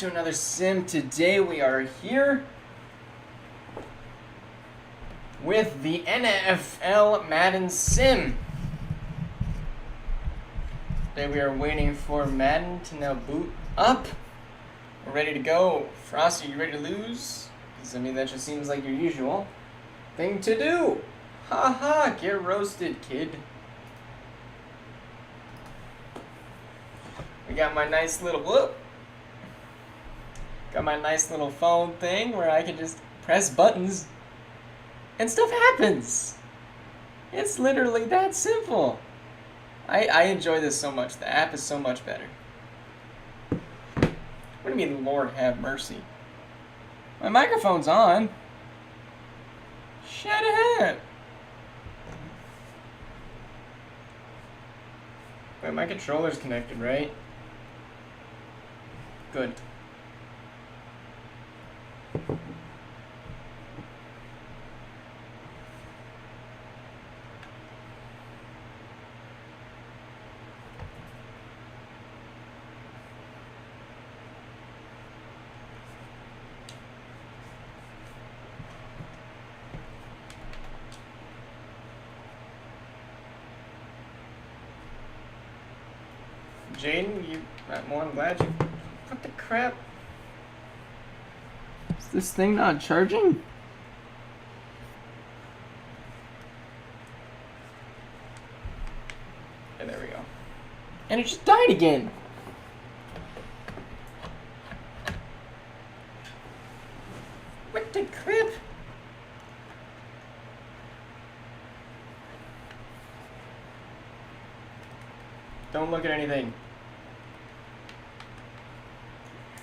to another sim. Today we are here with the NFL Madden sim. Today we are waiting for Madden to now boot up. We're ready to go. Frosty, you ready to lose? Because, I mean, that just seems like your usual thing to do. Haha, get roasted, kid. We got my nice little phone thing where I can just press buttons and stuff happens. It's literally that simple. I enjoy this so much. The app is so much better. What do you mean, Lord have mercy? My microphone's on. Shut up. Wait, my controller's connected, right? Good. Jaden, well, I'm glad you. What the crap? Is this thing not charging? Okay, there we go. And it just died again. What the crap? Don't look at anything.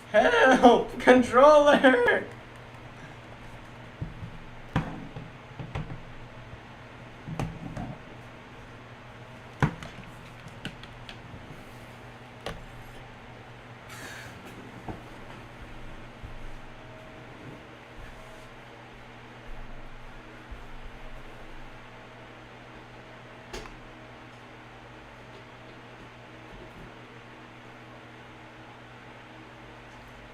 Help! Controller!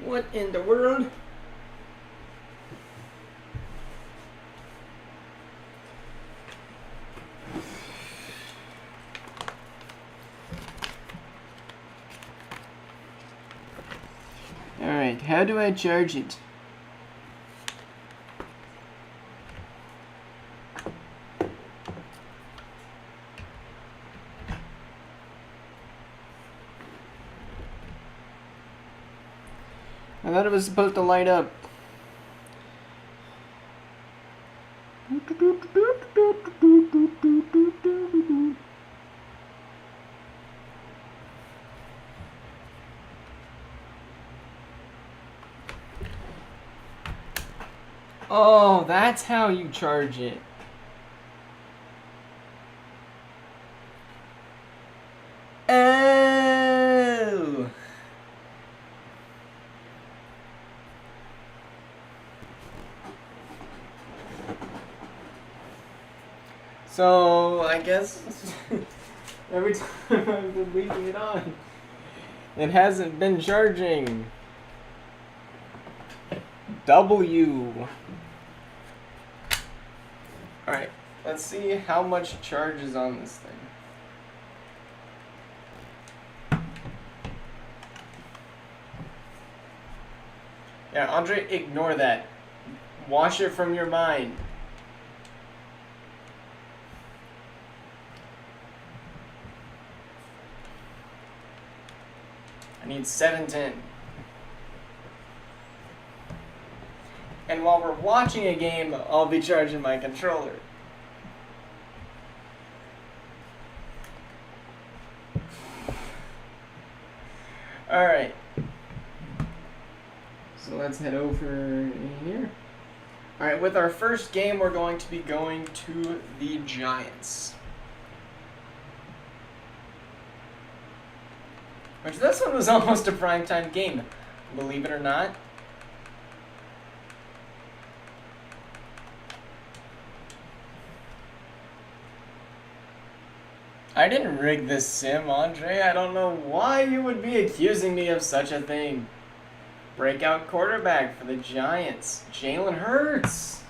What in the world? Alright, how do I charge it? I thought it was supposed to light up. Oh, that's how you charge it. Oh. So, I guess every time I've been leaving it on, it hasn't been charging. W. Alright, let's see how much charge is on this thing. Yeah, Andre, ignore that. Wash it from your mind. I need 710. And while we're watching a game, I'll be charging my controller. Alright. So let's head over here. Alright, with our first game, we're going to be going to the Giants. Which this one was almost a primetime game, believe it or not. I didn't rig this sim, Andre. I don't know why you would be accusing me of such a thing. Breakout quarterback for the Giants, Jalen Hurts.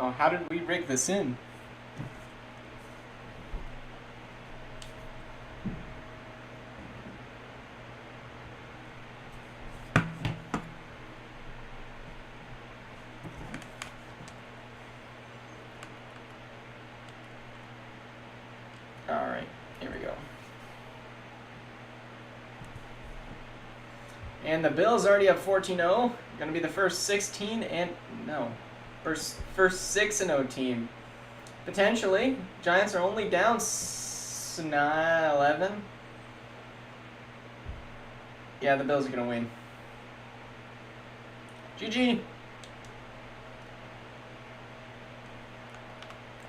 Oh, how did we rig this in? Alright, here we go. And the Bills already up 14-0. Gonna be the first 16 and no. First 6-0 team. Potentially. Giants are only down 11. Yeah, the Bills are gonna win. GG.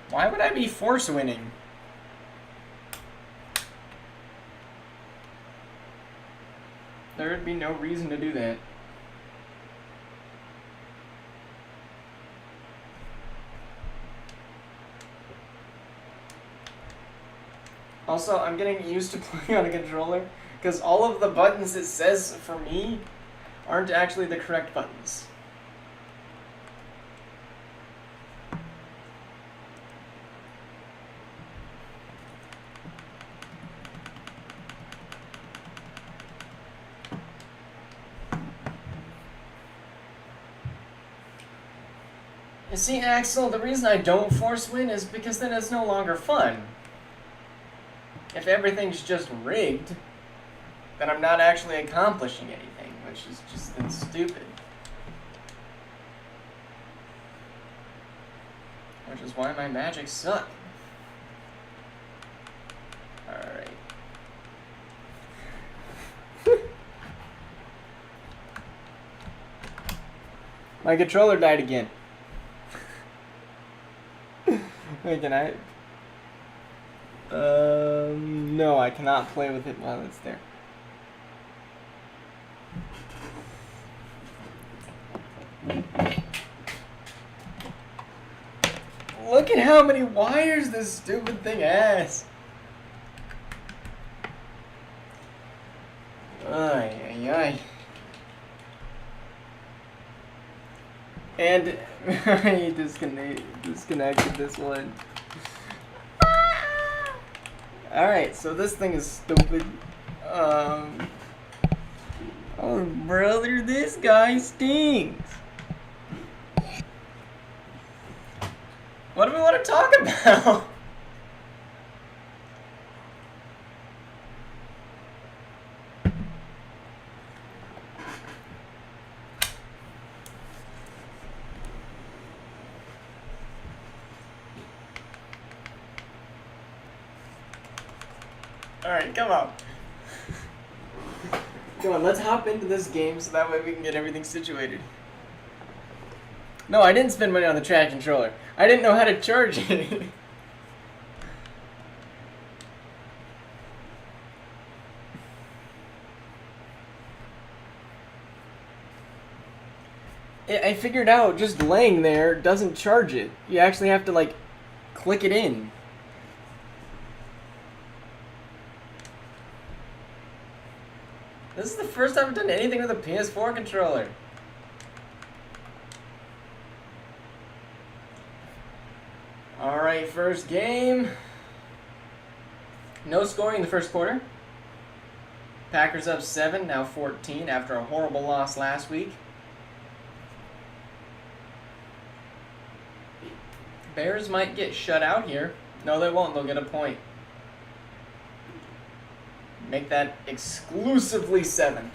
Why would I be force winning? There would be no reason to do that. Also, I'm getting used to playing on a controller because all of the buttons it says for me aren't actually the correct buttons. You see, Axel, the reason I don't force win is because then it's no longer fun. If everything's just rigged, then I'm not actually accomplishing anything, which is just then stupid. Which is why my magic suck. Alright. My controller died again. Wait, can I? No, I cannot play with it while it's there. Look at how many wires this stupid thing has. Ay, ay, ay. And I disconnected this one. Alright, so this thing is stupid. Oh, brother, this guy stinks. What do we want to talk about? Alright, come on. Come on, let's hop into this game so that way we can get everything situated. No, I didn't spend money on the track controller. I didn't know how to charge it. I figured out just laying there doesn't charge it. You actually have to, like, click it in. This is the first time I've done anything with a PS4 controller. Alright, first game. No scoring in the first quarter. Packers up 7, now 14 after a horrible loss last week. Bears might get shut out here. No, they won't. They'll get a point. Make that exclusively 7.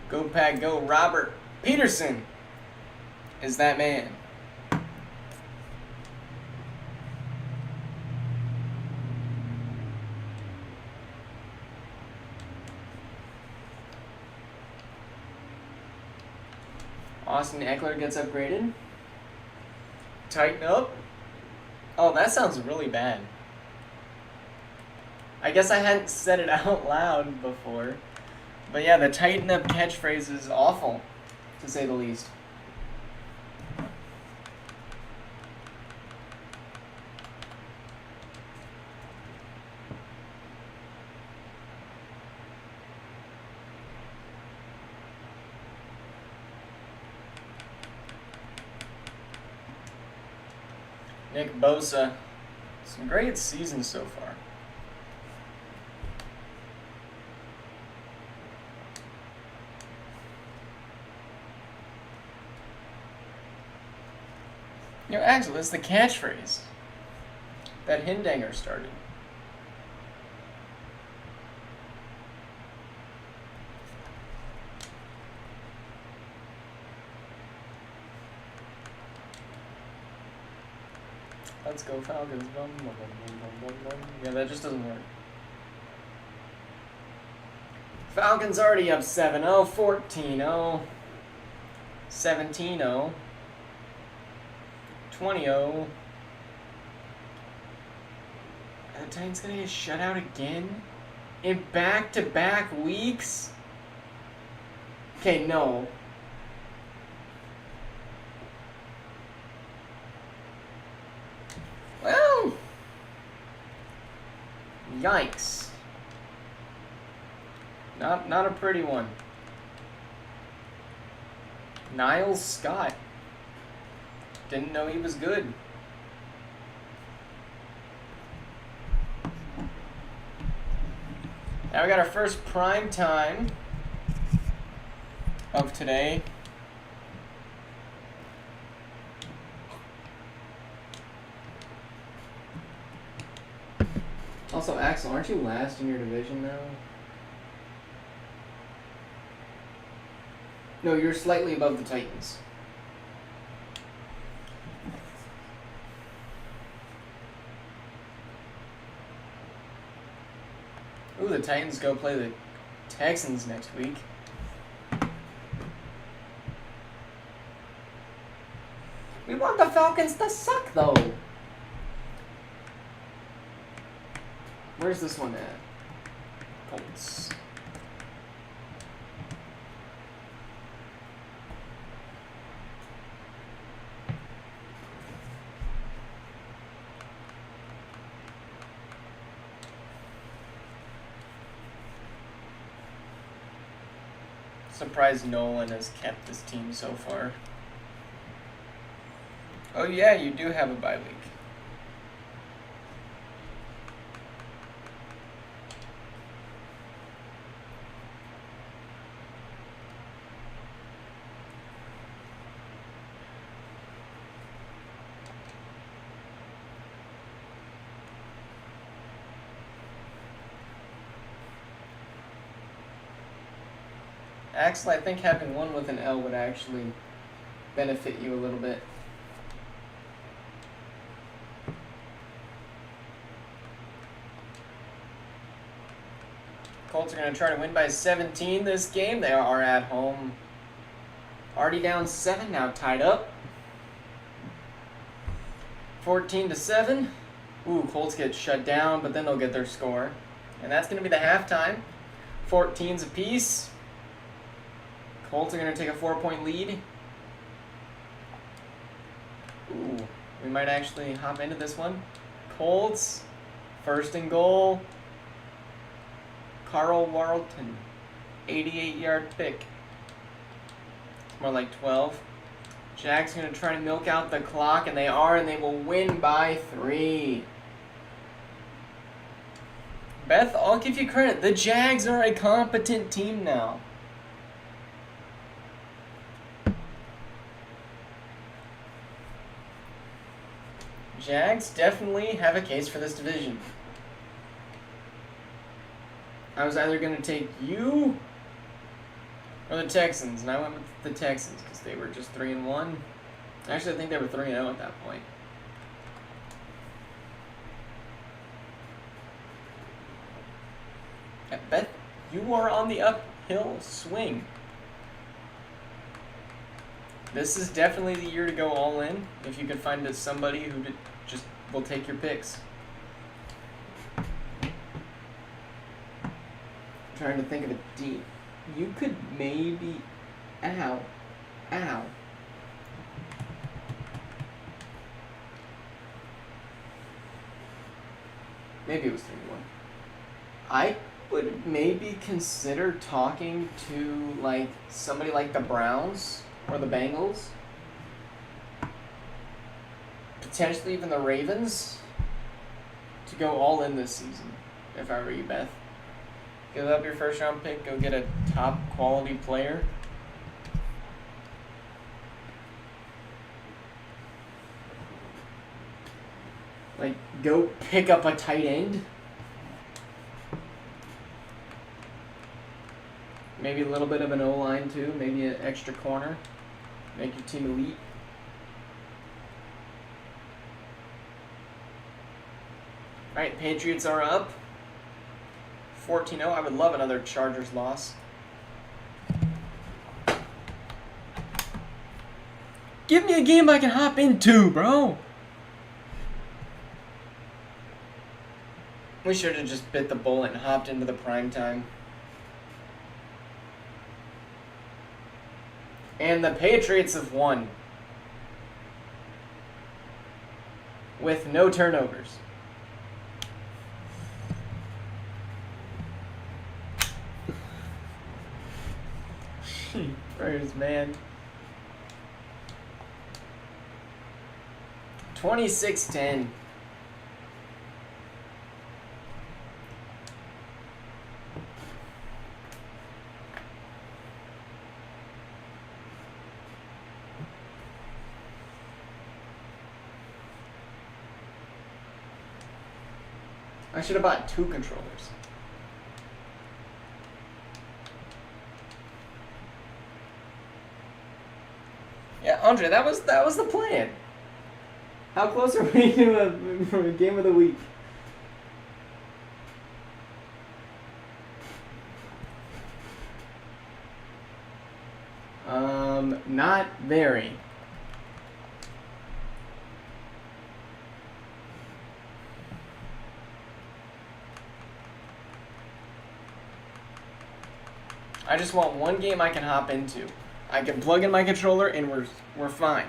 Go Pack, go. Robert Peterson is that man. Austin Eckler gets upgraded. Tighten up. Oh, that sounds really bad. I guess I hadn't said it out loud before. But yeah, the tighten up catchphrase is awful, to say the least. Nick Bosa, some great seasons so far. Actually, it's the catchphrase that Hindanger started. Let's go Falcons. Yeah, that just doesn't work. Falcons already up 7-0, 14-0, 17-0, 20-0. The Titans gonna get shut out again? In back-to-back weeks? Okay, no. Well, yikes. Not a pretty one. Niles Scott. Didn't know he was good. Now we got our first prime time of today. Also, Axel, aren't you last in your division now? No, you're slightly above the Titans. Ooh, the Titans go play the Texans next week. We want the Falcons to suck, though. Where's this one at? Colts. Surprised Nolan has kept this team so far. Oh yeah, you do have a bye week. Axel, I think having one with an L would actually benefit you a little bit. Colts are going to try to win by 17 this game. They are at home. Already down 7, now tied up. 14-7. Ooh, Colts get shut down, but then they'll get their score. And that's going to be the halftime. 14s apiece. Colts are going to take a 4-point lead. Ooh, we might actually hop into this one. Colts, first and goal. Carl Warlton, 88-yard pick. More like 12. Jags going to try to milk out the clock, and they are, and they will win by 3. Beth, I'll give you credit. The Jags are a competent team now. Jags definitely have a case for this division. I was either going to take you or the Texans, and I went with the Texans because they were just 3-1. Actually, I think they were 3-0 at that point. I bet you are on the uphill swing. This is definitely the year to go all in. If you can find somebody who just we'll take your picks. I'm trying to think of a D. You could maybe... Ow. Ow. Maybe it was 3-1. I would maybe consider talking to, like, somebody like the Browns or the Bengals. Potentially even the Ravens. To go all in this season, if I were you, Beth. Give up your first round pick, go get a top quality player. Like, go pick up a tight end. Maybe a little bit of an O-line too. Maybe an extra corner. Make your team elite. Alright, Patriots are up. 14-0. I would love another Chargers loss. Give me a game I can hop into, bro. We should have just bit the bullet and hopped into the prime time. And the Patriots have won. With no turnovers. Prayers, man. 26-10. I should have bought 2 controllers. Yeah, Andre, that was the plan. How close are we to a game of the week? Not very. I just want one game I can hop into. I can plug in my controller and we're fine.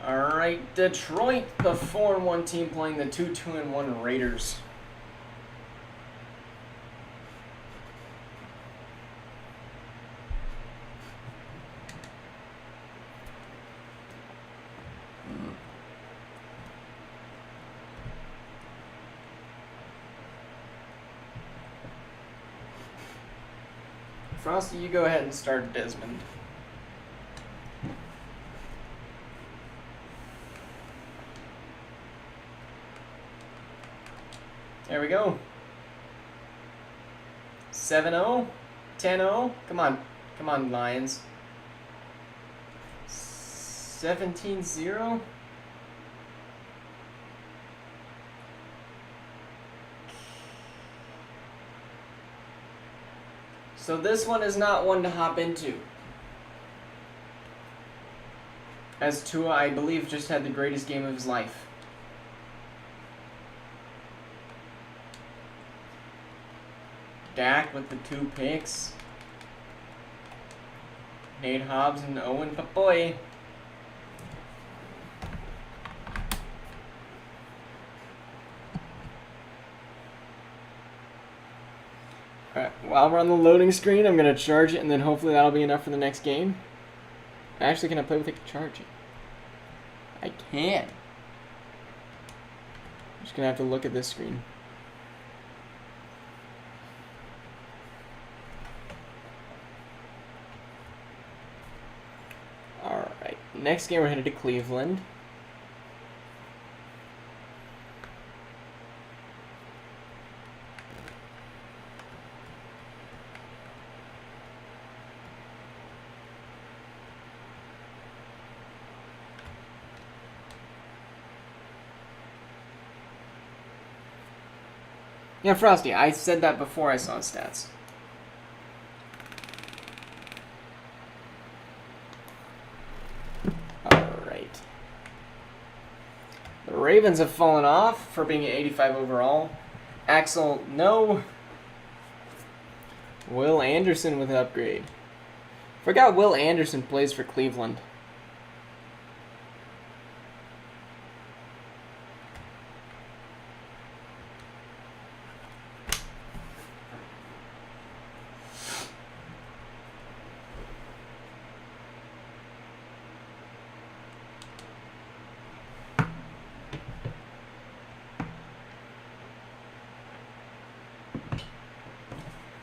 Alright, Detroit, the 4-1 team playing the 2-2-1 Raiders. Frosty, you go ahead and start Desmond. There we go. 7-0, 10-0. Come on. Come on, Lions. 17-0. So this one is not one to hop into. As Tua, I believe, just had the greatest game of his life. Dak with the 2 picks. Nate Hobbs and Owen Papoy. Alright, while we're on the loading screen, I'm going to charge it, and then hopefully that'll be enough for the next game. Actually, can I play with it to charge it? I can. I'm just going to have to look at this screen. Alright, next game we're headed to Cleveland. Yeah, Frosty, I said that before I saw stats. Alright. The Ravens have fallen off for being at 85 overall. Axel, no. Will Anderson with an upgrade. Forgot Will Anderson plays for Cleveland.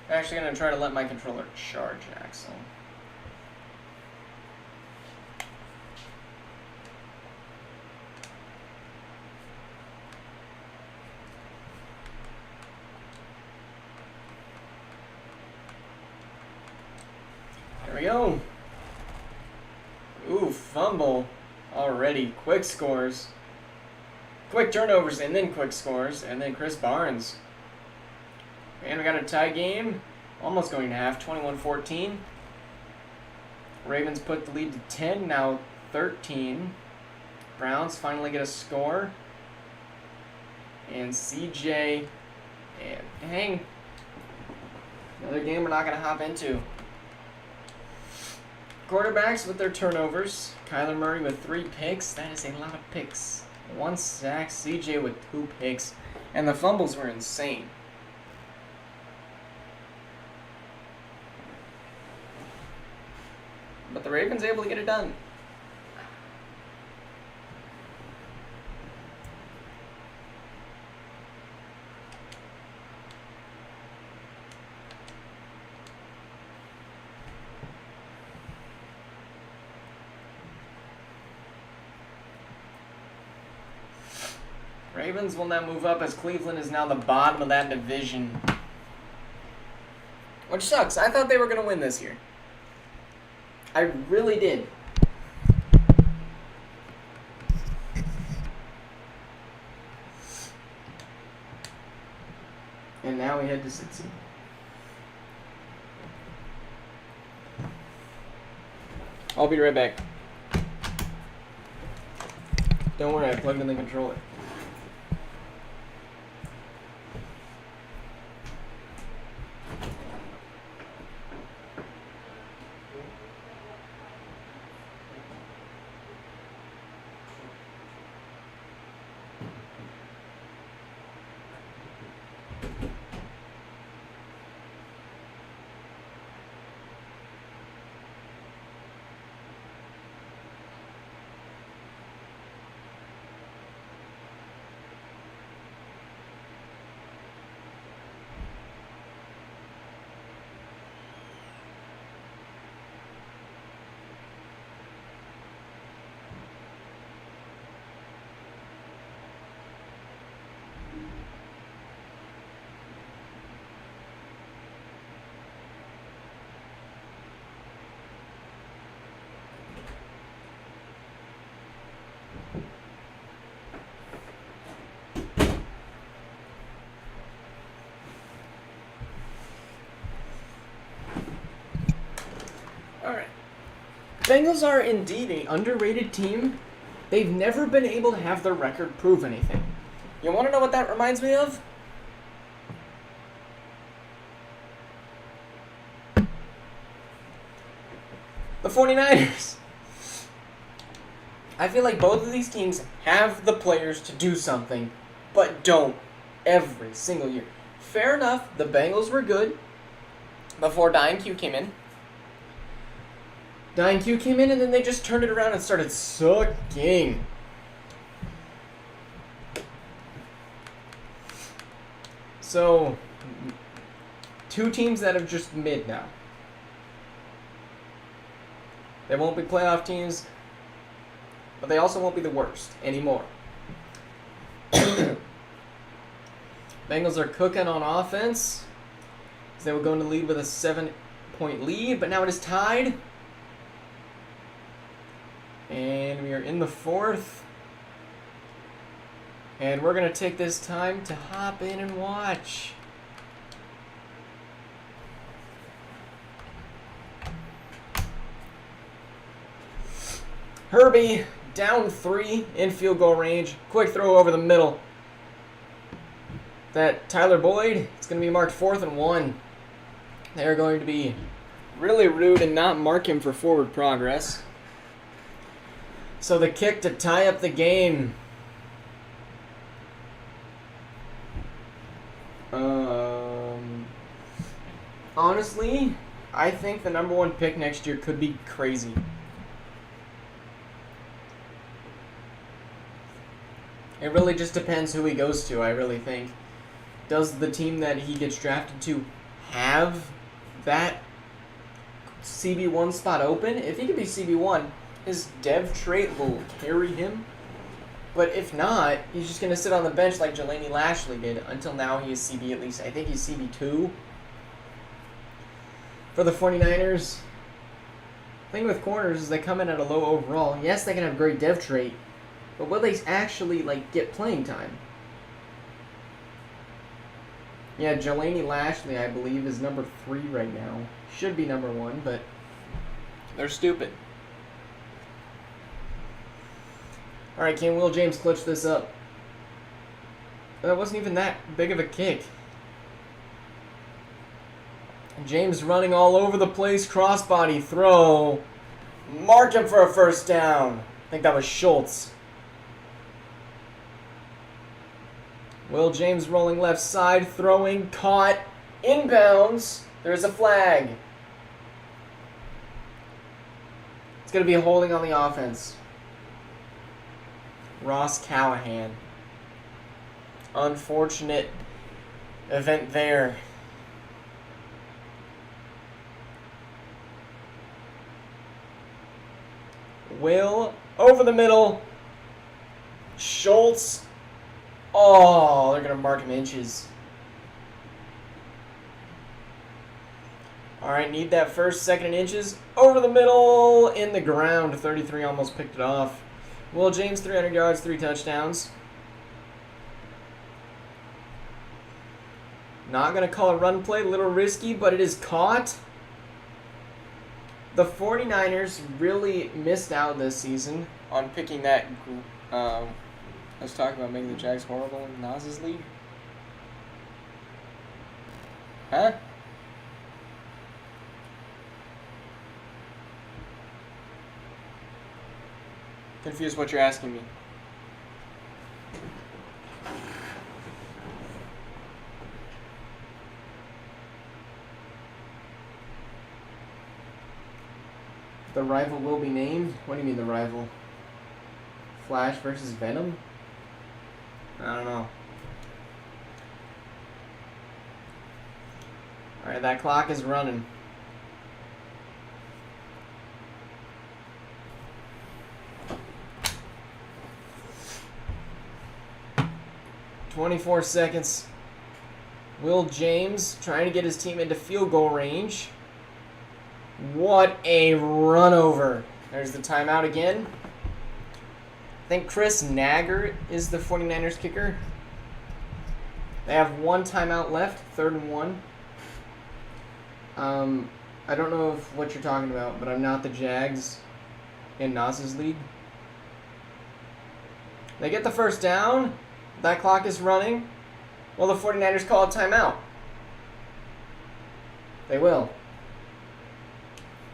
I'm actually going to try to let my controller charge, Axel. There we go. Ooh, fumble. Already. Quick scores. Quick turnovers and then quick scores. And then Chris Barnes. And we got a tie game. Almost going to half. 21-14. Ravens put the lead to 10. Now 13. Browns finally get a score. And CJ. And dang. Another game we're not going to hop into. Quarterbacks with their turnovers. Kyler Murray with 3 picks. That is a lot of picks. 1 sack. CJ with 2 picks. And the fumbles were insane. But the Ravens able to get it done. Ravens will now move up as Cleveland is now the bottom of that division. Which sucks. I thought they were going to win this year. I really did. And now we head to Cincy. I'll be right back. Don't worry, I plugged in the controller. Alright. Bengals are indeed an underrated team. They've never been able to have their record prove anything. You want to know what that reminds me of? The 49ers. I feel like both of these teams have the players to do something, but don't every single year. Fair enough, the Bengals were good before Dying Q came in. Dying Q came in, and then they just turned it around and started sucking. So, 2 teams that are just mid now. They won't be playoff teams, but they also won't be the worst anymore. Bengals are cooking on offense. They were going to lead with a 7-point lead, but now it is tied. And we are in the 4th. And we're going to take this time to hop in and watch. Herbie, down 3 in field goal range. Quick throw over the middle. That Tyler Boyd, it's going to be marked 4th and 1. They're going to be really rude and not mark him for forward progress. So the kick to tie up the game. Honestly, I think the number 1 pick next year could be crazy. It really just depends who he goes to, I really think. Does the team that he gets drafted to have that CB1 spot open? If he could be CB1, his dev trait will carry him. But if not, he's just going to sit on the bench like Jelani Lashley did. Until now, he is CB at least. I think he's CB2. For the 49ers, the thing with corners is they come in at a low overall. Yes, they can have great dev trait. But will they actually, get playing time? Yeah, Jelani Lashley, I believe, is number 3 right now. Should be number 1, but they're stupid. All right, can Will James clutch this up? That wasn't even that big of a kick. James running all over the place, crossbody throw. Mark him for a first down. I think that was Schultz. Will James rolling left side, throwing, caught, inbounds. There's a flag. It's going to be a holding on the offense. Ross Callahan. Unfortunate event there. Will over the middle. Schultz. Oh, they're going to mark him inches. All right, need that first, second, and inches. Over the middle, in the ground. 33 almost picked it off. Will James, 300 yards, 3 touchdowns. Not going to call a run play. A little risky, but it is caught. The 49ers really missed out this season on picking that let's talk about making the Jags horrible in Nas's league. Huh? Confused what you're asking me. The rival will be named? What do you mean the rival? Flash versus Venom? I don't know. Alright, that clock is running. .24 seconds. Will James trying to get his team into field goal range. What a run over. There's the timeout again. I think Chris Nagger is the 49ers kicker. They have 1 timeout left, 3rd and 1. I don't know what you're talking about, but I'm not the Jags in Nas's league. They get the first down. That clock is running. Well, the 49ers call a timeout. They will.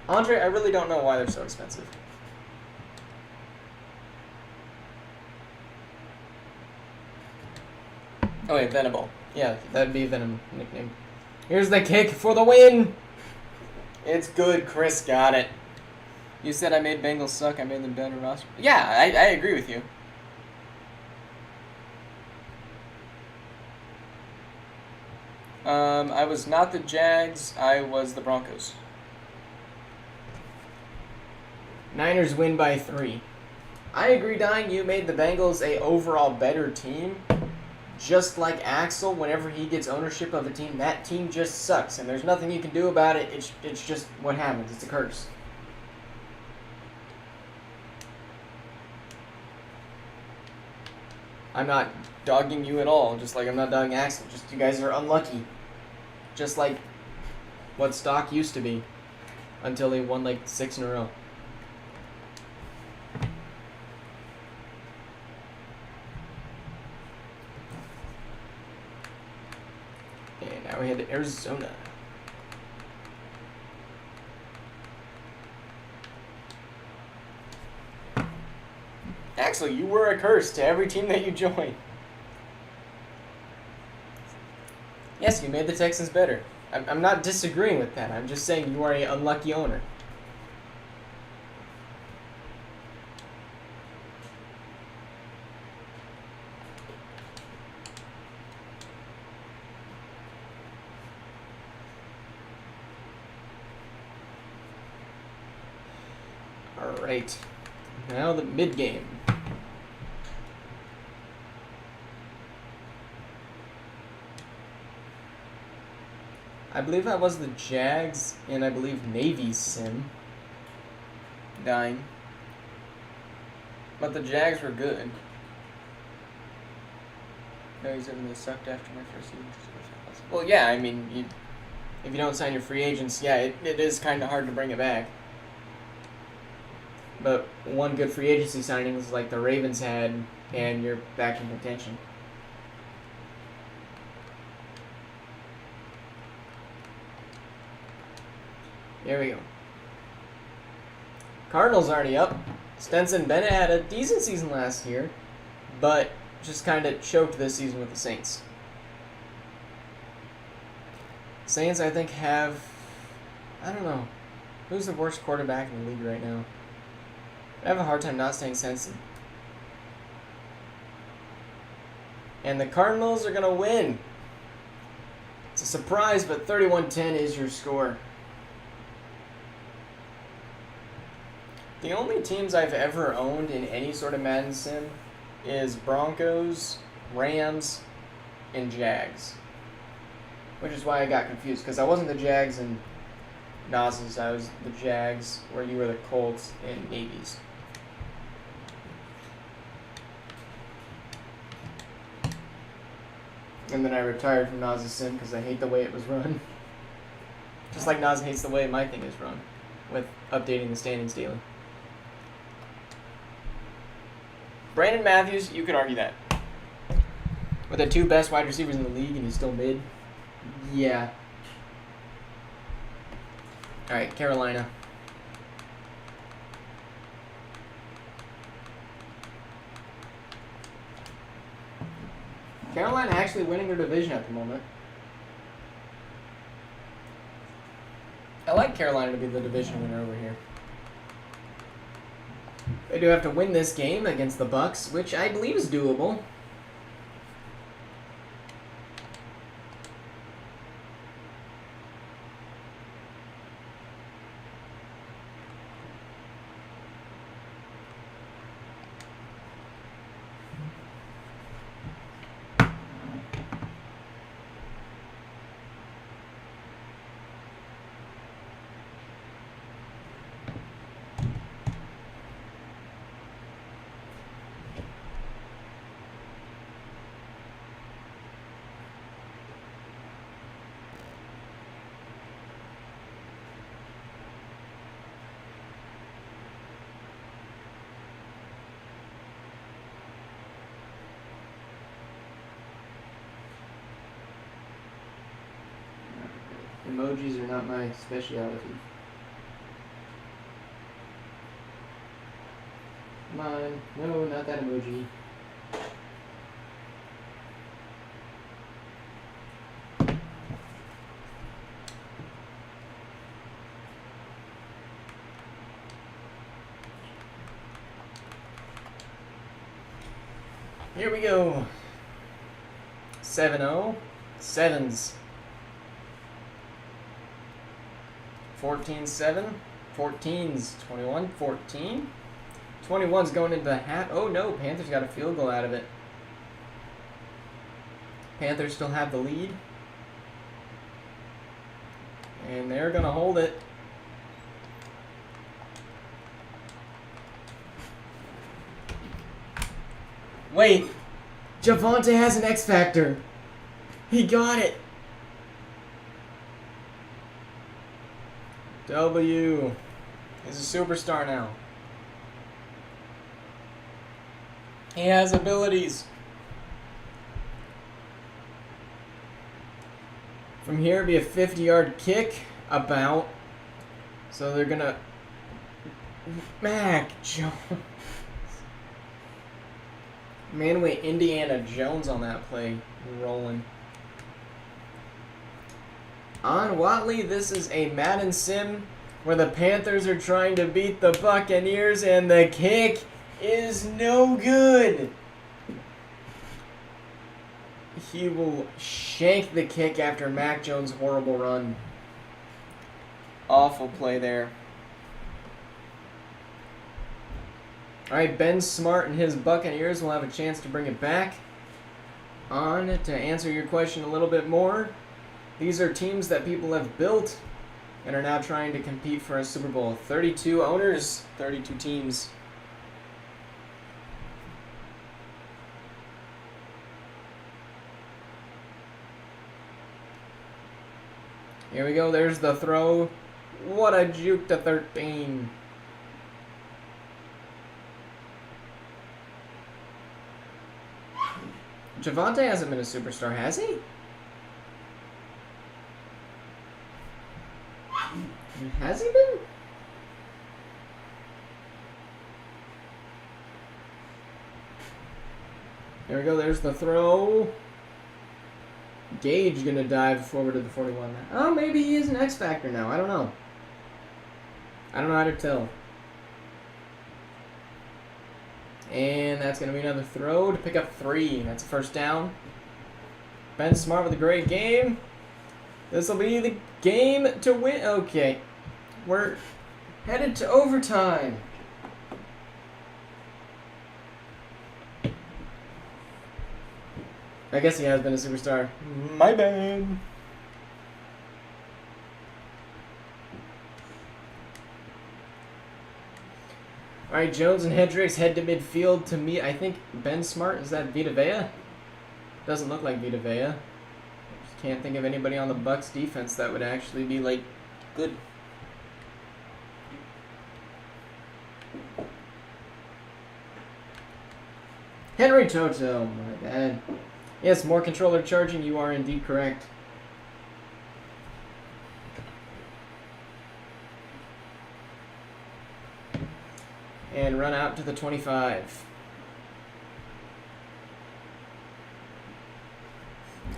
Andre, I really don't know why they're so expensive. Oh wait, Venable. Yeah, that'd be a Venom nickname. Here's the kick for the win. It's good. Chris got it. You said I made Bengals suck. I made them better roster. Yeah, I agree with you. I was not the Jags. I was the Broncos. Niners win by 3. I agree, Dying. You made the Bengals a overall better team. Just like Axel, whenever he gets ownership of a team, that team just sucks, and there's nothing you can do about it. It's just what happens. It's a curse. I'm not dogging you at all, just like I'm not dogging Axel. Just you guys are unlucky. Just like what Stock used to be until he won like 6 in a row. And now we head to Arizona. Axel, you were a curse to every team that you joined. Yes, you made the Texans better. I'm not disagreeing with that. I'm just saying you are an unlucky owner. Alright. Now the mid-game. I believe that was the Jags and I believe Navy's sim. Dying. But the Jags were good. No, he said they sucked after my first season. Well, yeah, I mean, if you don't sign your free agents, yeah, it is kind of hard to bring it back. But one good free agency signing is like the Ravens had, and you're back in contention. There we go. Cardinals already up. Stetson Bennett had a decent season last year, but just kind of choked this season with the Saints. Saints, I think, have... I don't know. Who's the worst quarterback in the league right now? I have a hard time not saying Sensen. And the Cardinals are going to win. It's a surprise, but 31-10 is your score. The only teams I've ever owned in any sort of Madden sim is Broncos, Rams, and Jags. Which is why I got confused, because I wasn't the Jags and Naz's, I was the Jags, where you were the Colts and Navies. And then I retired from Naz's sim because I hate the way it was run. Just like Naz hates the way my thing is run, with updating the standings daily. Brandon Matthews, you could argue that. With the 2 best wide receivers in the league and he's still mid? Yeah. Alright, Carolina. Carolina actually winning their division at the moment. I like Carolina to be the division winner over here. They do have to win this game against the Bucks, which I believe is doable. Emojis are not my specialty. Come on. No, not that emoji. Here we go. 7-0. Sevens. 14-7. 14's 21. 14. 21's going into the hat. Oh no, Panthers got a field goal out of it. Panthers still have the lead. And they're going to hold it. Wait. Javante has an X Factor. He got it. W. He's a superstar now. He has abilities. From here, it'd be a 50-yard kick, about. So they're gonna... Mac Jones. Man went Indiana Jones on that play. Rolling. On Watley, this is a Madden sim where the Panthers are trying to beat the Buccaneers, and the kick is no good. He will shank the kick after Mac Jones' horrible run. Awful play there. Alright, Ben Smart and his Buccaneers will have a chance to bring it back. On to answer your question a little bit more. These are teams that people have built and are now trying to compete for a Super Bowl. 32 owners, 32 teams. Here we go, there's the throw. What a juke to 13. Javante hasn't been a superstar, has he? Has he been? There we go, there's the throw. Gage gonna dive forward to the 41. Oh, maybe he is an X Factor now. I don't know. I don't know how to tell. And that's going to be another throw to pick up 3. That's a first down. Ben Smart with a great game. This will be the game to win. Okay. We're headed to overtime. I guess he has been a superstar. My bad. Alright, Jones and Hendricks head to midfield to meet, I think, Ben Smart. Is that Vita Vea? Doesn't look like Vita Vea. Just can't think of anybody on the Bucks defense that would actually be, like, good. Henry Toto, my bad. Yes, more controller charging, you are indeed correct. And run out to the 25.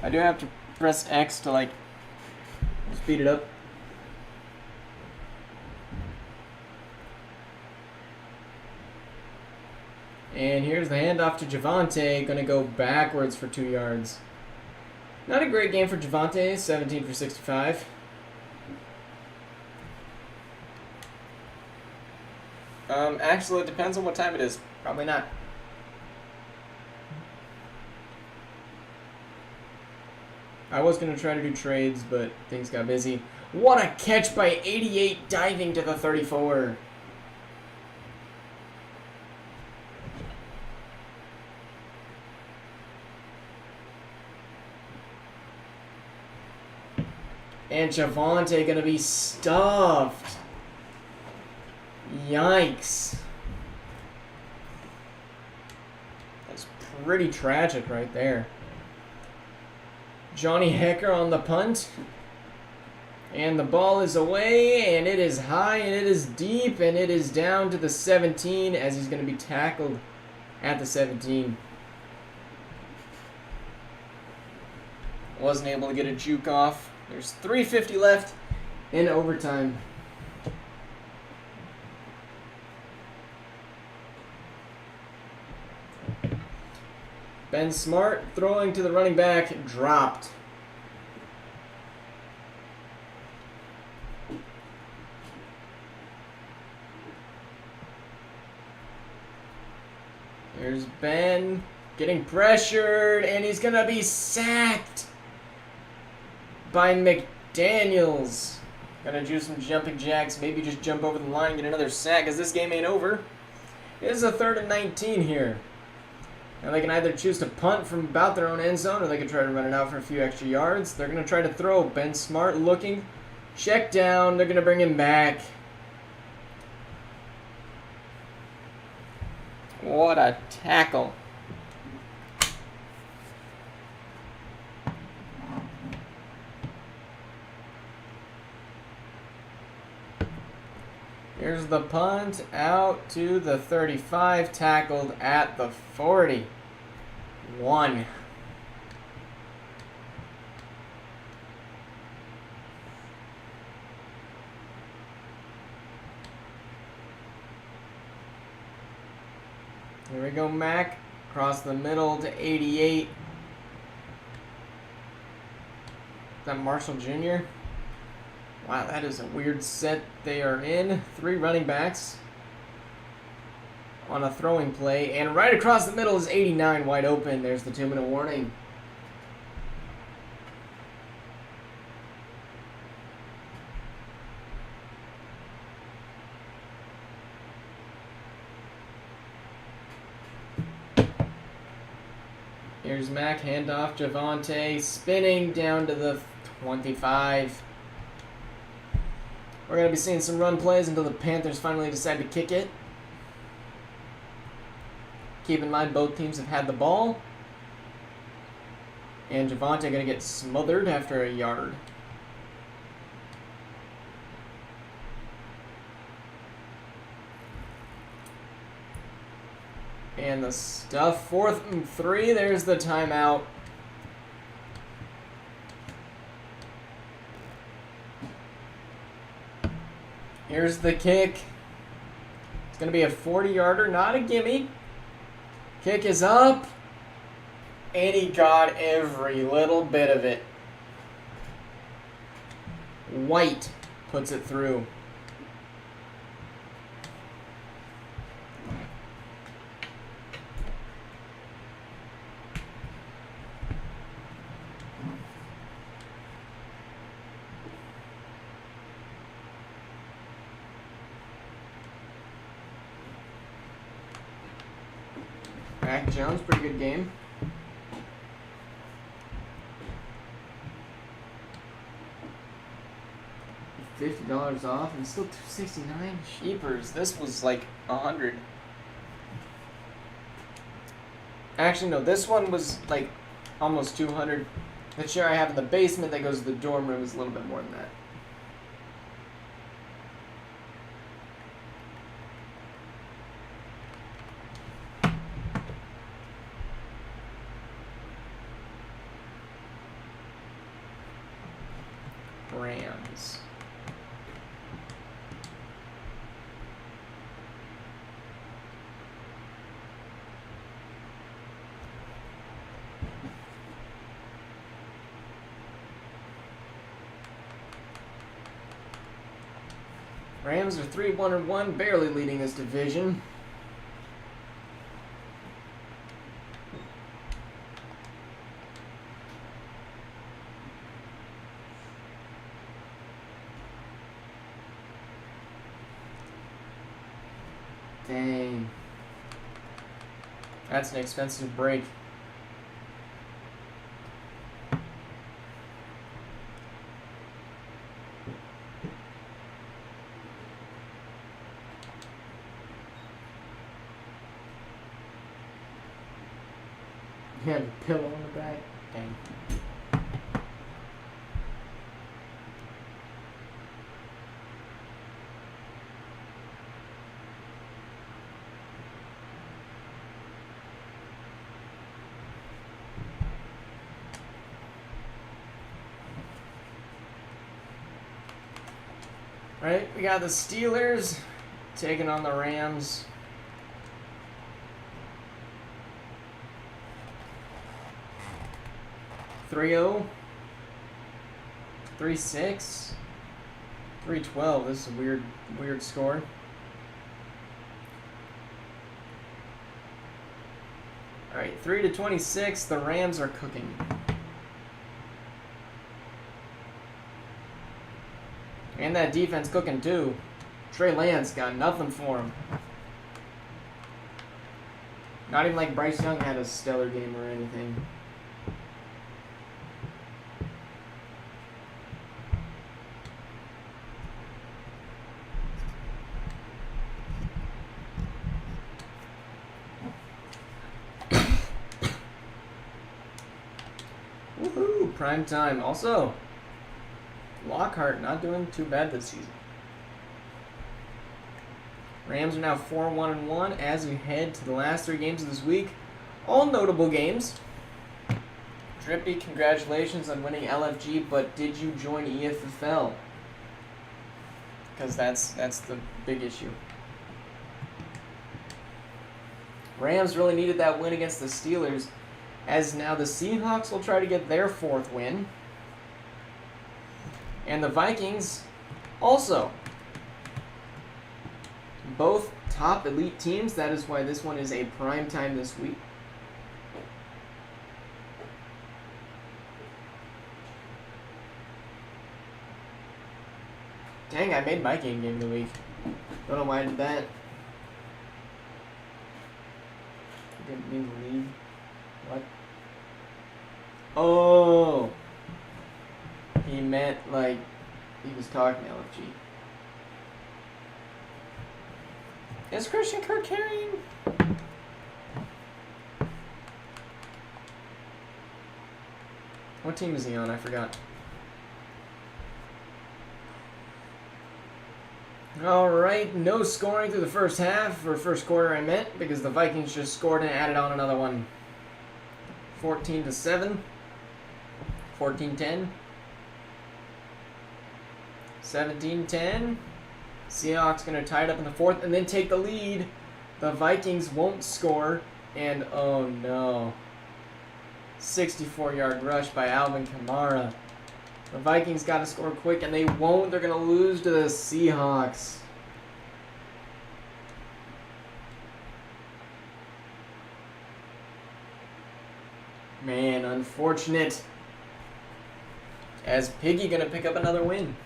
I do have to press X to, like, speed it up. And here's the handoff to Javante. Going to go backwards for 2 yards. Not a great game for Javante. 17 for 65. Actually, it depends on what time it is. Probably not. I was going to try to do trades, but things got busy. What a catch by 88, diving to the 34. And Javante going to be stuffed. Yikes. That's pretty tragic right there. Johnny Hecker on the punt. And the ball is away, and it is high, and it is deep, and it is down to the 17 as he's going to be tackled at the 17. Wasn't able to get a juke off. There's 3:50 left in overtime. Ben Smart throwing to the running back, dropped. There's Ben getting pressured, and he's going to be sacked by McDaniels. Gonna do some jumping jacks, maybe just jump over the line and get another sack, as this game ain't over. It is a 3rd and 19 here. And they can either choose to punt from about their own end zone, or they can try to run it out for a few extra yards. They're going to try to throw. Ben Smart looking. Check down. They're going to bring him back. What a tackle. Here's the punt out to the 35, tackled at the 41. Here we go, Mac. Across the middle to 88. Is that Marshall Jr.? Wow, that is a weird set they are in. 3 running backs on a throwing play. And right across the middle is 89 wide open. There's the 2-minute warning. Here's Mac, handoff, Javonte, spinning down to the 25. We're going to be seeing some run plays until the Panthers finally decide to kick it. Keep in mind, both teams have had the ball. And Javonte going to get smothered after a yard. And the stuff, 4th and 3, there's the timeout. Here's the kick. It's going to be a 40-yarder, not a gimme. Kick is up. And he got every little bit of it. White puts it through. Mac Jones, pretty good game. $50 off and still $269. Sheepers, this was like $100. Actually, no, this one was like almost $200. The chair I have in the basement that goes to the dorm room is a little bit more than that. Rams. Rams are 3-1-1, barely leading this division. Dang. That's an expensive break. You have a pillow on the back? Dang. Right, we got the Steelers taking on the Rams. $3-0, 3-6, 3-12. This is a weird score. All right, 3-26. The Rams are cooking. And that defense cooking too. Trey Lance got nothing for him. Not even like Bryce Young had a stellar game or anything. Woohoo! Prime time. Also, Lockhart not doing too bad this season. Rams are now 4-1-1 as we head to the last 3 games of this week. All notable games. Drippy, congratulations on winning LFG, but did you join EFFL? Because that's the big issue. Rams really needed that win against the Steelers, as now the Seahawks will try to get their 4th win. And the Vikings also. Both top elite teams. That is why this one is a prime time this week. Dang, I made my game of the week. Don't know why I did that. Didn't mean to leave. What? Oh! He meant like he was talking to LFG. Is Christian Kirk carrying? What team is he on? I forgot. Alright, no scoring through the first half, or first quarter I meant, because the Vikings just scored and added on another one. 14-7. 14-10. 17-10. Seahawks going to tie it up in the 4th and then take the lead. The Vikings won't score. And oh no. 64-yard rush by Alvin Kamara. The Vikings got to score quick and they won't. They're going to lose to the Seahawks. Man, unfortunate. As Piggy going to pick up another win.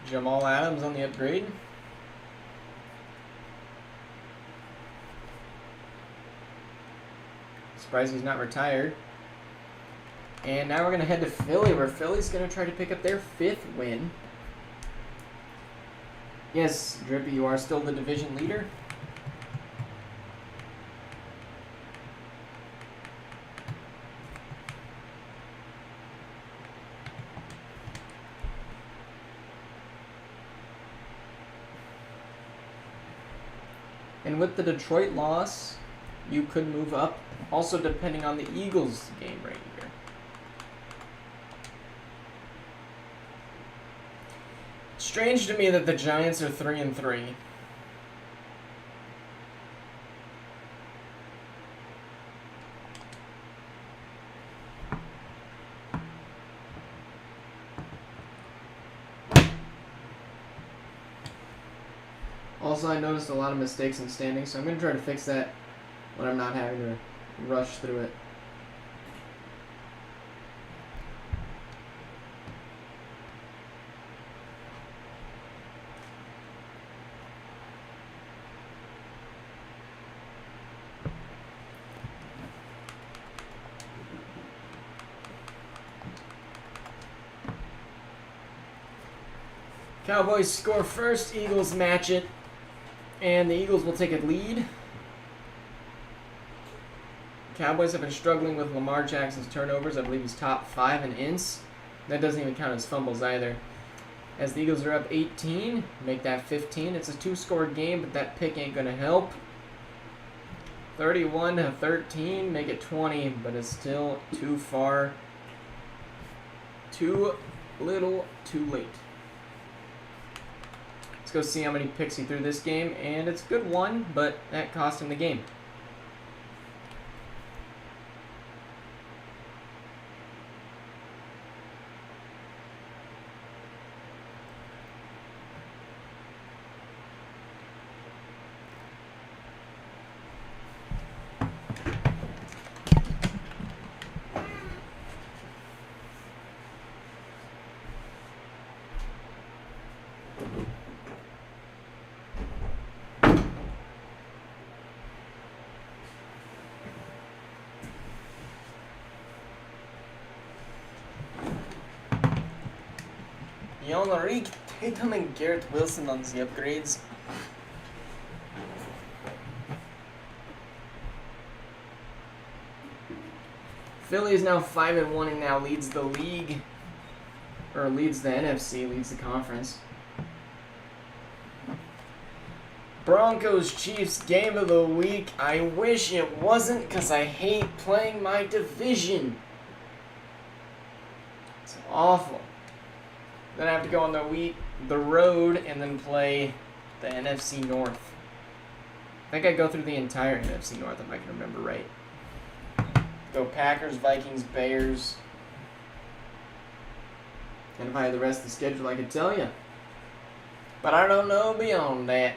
Jamal Adams on the upgrade. Surprised he's not retired. And now we're going to head to Philly, where Philly's going to try to pick up their 5th win. Yes, Drippy, you are still the division leader. And with the Detroit loss, you could move up. Also depending on the Eagles game right here. Strange to me that the Giants are 3-3. Also, I noticed a lot of mistakes in standings, so I'm going to try to fix that when I'm not having to rush through it. Cowboys score first, Eagles match it, and the Eagles will take a lead. Cowboys have been struggling with Lamar Jackson's turnovers. I believe he's top 5 in ints. That doesn't even count as fumbles either. As the Eagles are up 18, make that 15. It's a 2-score game, but that pick ain't going to help. 31-13, make it 20, but it's still too far. Too little, too late. Let's go see how many picks he threw this game, and it's a good one, but that cost him the game. Yonarique Tatum and Garrett Wilson on the upgrades. Philly is now 5-1 and now leads the league, or leads the NFC, leads the conference. Broncos Chiefs game of the week. I wish it wasn't because I hate playing my division. It's awful. Then I have to go on the road and then play the NFC North. I think I go through the entire NFC North if I can remember right. Go Packers, Vikings, Bears. And if I had the rest of the schedule, I could tell you. But I don't know beyond that.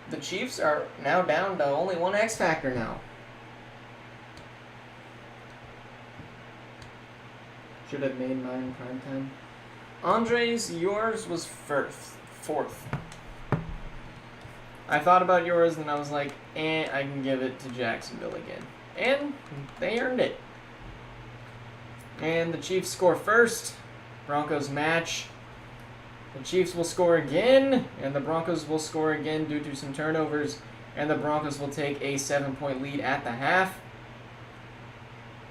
The Chiefs are now down to only one X Factor now. Should have made mine prime time. Andres, yours was fourth. I thought about yours and I was like, I can give it to Jacksonville again. And they earned it. And the Chiefs score first. Broncos match. The Chiefs will score again, and the Broncos will score again due to some turnovers, and the Broncos will take a 7-point lead at the half.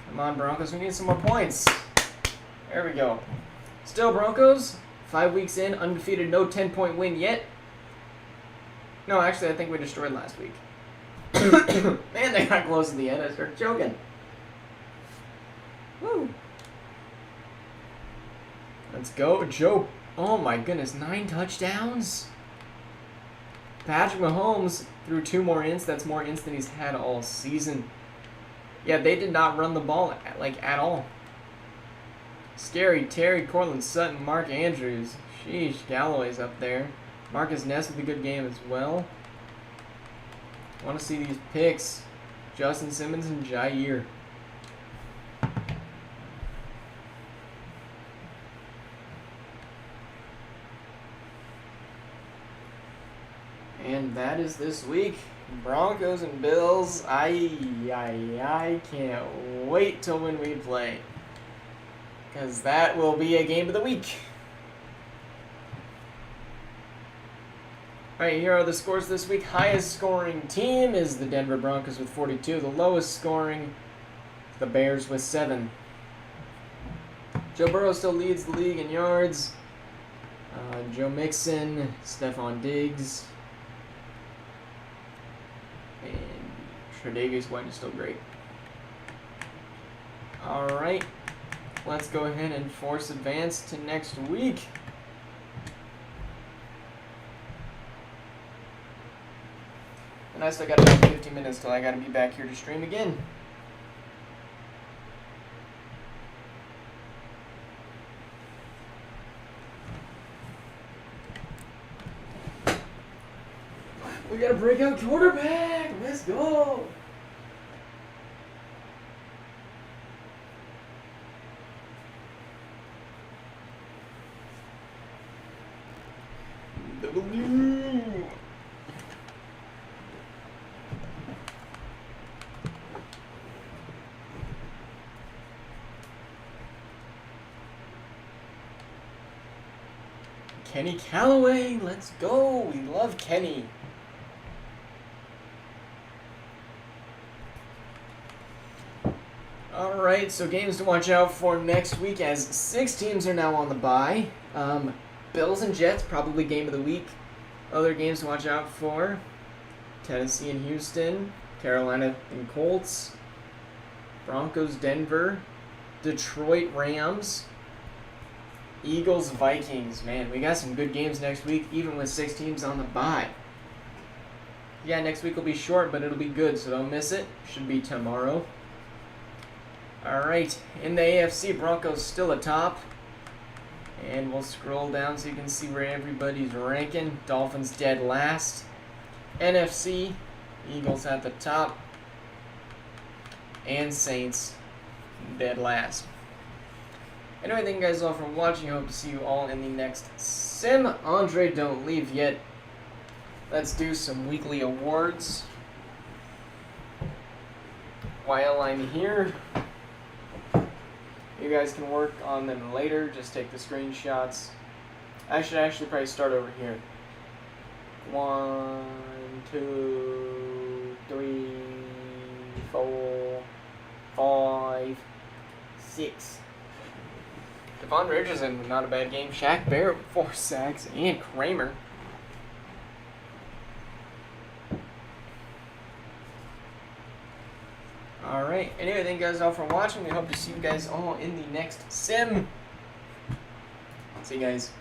Come on, Broncos, we need some more points. There we go. Still Broncos, 5 weeks in, undefeated, no 10-point win yet. No, actually, I think we destroyed last week. Man, they got close to the end. I started choking. Woo. Let's go, Joe. Oh my goodness, 9 touchdowns? Patrick Mahomes threw 2 more ints. That's more ints than he's had all season. Yeah, they did not run the ball at all. Scary Terry, Cortland Sutton, Mark Andrews. Sheesh, Galloway's up there. Marcus Ness with a good game as well. Want to see these picks. Justin Simmons and Jair. And that is this week. Broncos and Bills. I can't wait till when we play. Because that will be a game of the week. Alright, here are the scores this week. Highest scoring team is the Denver Broncos with 42. The lowest scoring, the Bears with 7. Joe Burrow still leads the league in yards. Joe Mixon, Stephon Diggs, and Tre'Davious White is still great. Alright, let's go ahead and force advance to next week. And I still got about 15 minutes till I gotta be back here to stream again. We got a breakout quarterback. Let's go. W. Kenny Callaway, let's go. We love Kenny. Alright, so games to watch out for next week as 6 teams are now on the bye. Bills and Jets, probably game of the week. Other games to watch out for: Tennessee and Houston, Carolina and Colts, Broncos, Denver, Detroit Rams, Eagles, Vikings. Man, we got some good games next week, even with 6 teams on the bye. Yeah, next week will be short, but it'll be good, so don't miss it. Should be tomorrow. Alright, in the AFC, Broncos still atop. And we'll scroll down so you can see where everybody's ranking. Dolphins dead last. NFC, Eagles at the top. And Saints dead last. Anyway, thank you guys all for watching. I hope to see you all in the next sim. Andre, don't leave yet. Let's do some weekly awards while I'm here. You guys can work on them later. Just take the screenshots. I should actually probably start over here. 1, 2, 3, 4, 5, 6. Devon Richardson, not a bad game. Shaq Barrett with 4 sacks. And Kramer. Alright, anyway, thank you guys all for watching. We hope to see you guys all in the next sim. See you guys.